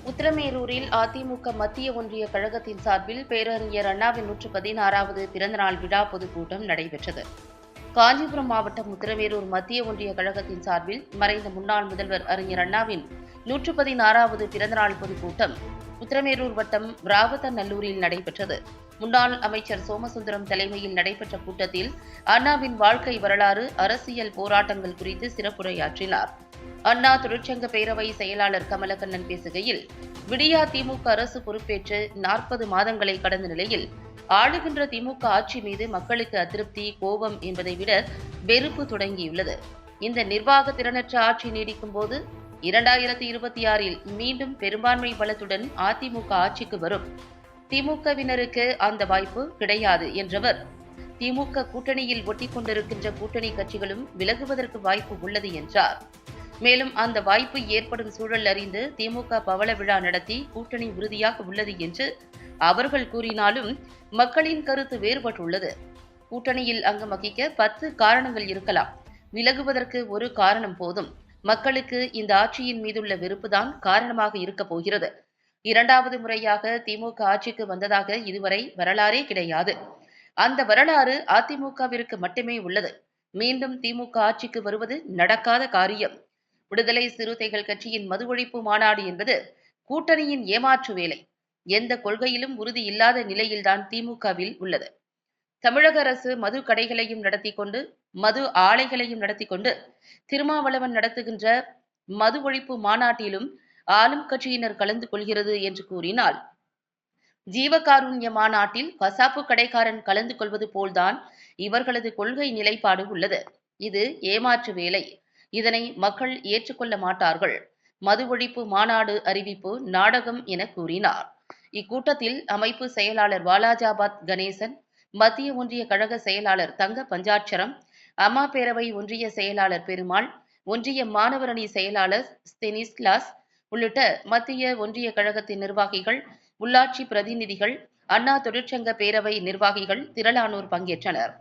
உத்திரமேரூரில் அதிமுக மத்திய ஒன்றிய கழகத்தின் சார்பில் பேரறிஞர் அண்ணாவின் 116வது பிறந்தநாள் விழா பொதுக்கூட்டம் நடைபெற்றது. காஞ்சிபுரம் மாவட்டம் உத்திரமேரூர் மத்திய ஒன்றிய கழகத்தின் சார்பில் மறைந்த முன்னாள் முதல்வர் அறிஞர் அண்ணாவின் 116வது பிறந்தநாள் பொதுக்கூட்டம் உத்திரமேரூர் வட்டம் ராவத்தநல்லூரில் நடைபெற்றது. முன்னாள் அமைச்சர் சோமசுந்தரம் தலைமையில் நடைபெற்ற கூட்டத்தில் அண்ணாவின் வாழ்க்கை வரலாறு, அரசியல் போராட்டங்கள் குறித்து சிறப்புரையாற்றினார். அண்ணா தொழிற்சங்க பேரவை செயலாளர் கமலக்கண்ணன் பேசுகையில், விடியா திமுக அரசு பொறுப்பேற்று 40 மாதங்களை கடந்த நிலையில் ஆளுகின்ற திமுக ஆட்சி மீது மக்களுக்கு அதிருப்தி, கோபம் என்பதை விட வெறுப்பு தொடங்கியுள்ளது. இந்த நிர்வாக திறனற்ற ஆட்சி நீடிக்கும் போது 2026இல் மீண்டும் பெரும்பான்மை பலத்துடன் அதிமுக ஆட்சிக்கு வரும். திமுகவினருக்கு அந்த வாய்ப்பு கிடையாது என்றவர், திமுக கூட்டணியில் ஒட்டிக்கொண்டிருக்கின்ற கூட்டணி கட்சிகளும் விலகுவதற்கு வாய்ப்பு உள்ளது என்றார். மேலும் அந்த வாய்ப்பு ஏற்படும் சூழல் அறிந்து திமுக பவள விழா நடத்தி கூட்டணி உறுதியாக உள்ளது என்று அவர்கள் கூறினாலும் மக்களின் கருத்து வேறுபட்டுள்ளது. கூட்டணியில் அங்கம் வகிக்க 10 காரணங்கள் இருக்கலாம், விலகுவதற்கு ஒரு காரணம் போதும். மக்களுக்கு இந்த ஆட்சியின் மீதுள்ள வெறுப்புதான் காரணமாக இருக்கப் போகிறது. 2வது முறையாக திமுக ஆட்சிக்கு வந்ததாக இதுவரை வரலாறே கிடையாது. அந்த வரலாறு அதிமுகவிற்கு மட்டுமே உள்ளது. மீண்டும் திமுக ஆட்சிக்கு வருவது நடக்காத காரியம். விடுதலை சிறுத்தைகள் கட்சியின் மது ஒழிப்பு மாநாடு என்பது கூட்டணியின் ஏமாற்று வேலை. எந்த கொள்கையிலும் உறுதி இல்லாத நிலையில்தான் திமுகவில் உள்ளது. தமிழக அரசு மது கடைகளையும் நடத்தி கொண்டு, மது ஆலைகளையும் நடத்தி கொண்டு, திருமாவளவன் நடத்துகின்ற மது ஒழிப்பு மாநாட்டிலும் ஆளும் கட்சியினர் கலந்து கொள்கிறது என்று கூறினால், ஜீவகாருண்ய மாநாட்டில் கசாப்பு கடைக்காரன் கலந்து கொள்வது போல்தான் இவர்களது கொள்கை நிலைப்பாடு உள்ளது. இது ஏமாற்று வேலை. இதனை மக்கள் ஏற்றுக்கொள்ள மாட்டார்கள். மது ஒழிப்பு மாநாடு அறிவிப்பு நாடகம் என கூறினார். இக்கூட்டத்தில் அமைப்பு செயலாளர் வாலாஜாபாத் கணேசன், மத்திய ஒன்றிய கழக செயலாளர் தங்க பஞ்சாட்சரம், அம்மா பேரவை ஒன்றிய செயலாளர் பெருமாள், ஒன்றிய மாணவரணி செயலாளர் ஸ்தெனிஸ்லாஸ் உள்ளிட்ட மத்திய ஒன்றிய கழகத்தின் நிர்வாகிகள், உள்ளாட்சி பிரதிநிதிகள், அண்ணா தொழிற்சங்க பேரவை நிர்வாகிகள் திரளானோர் பங்கேற்றனர்.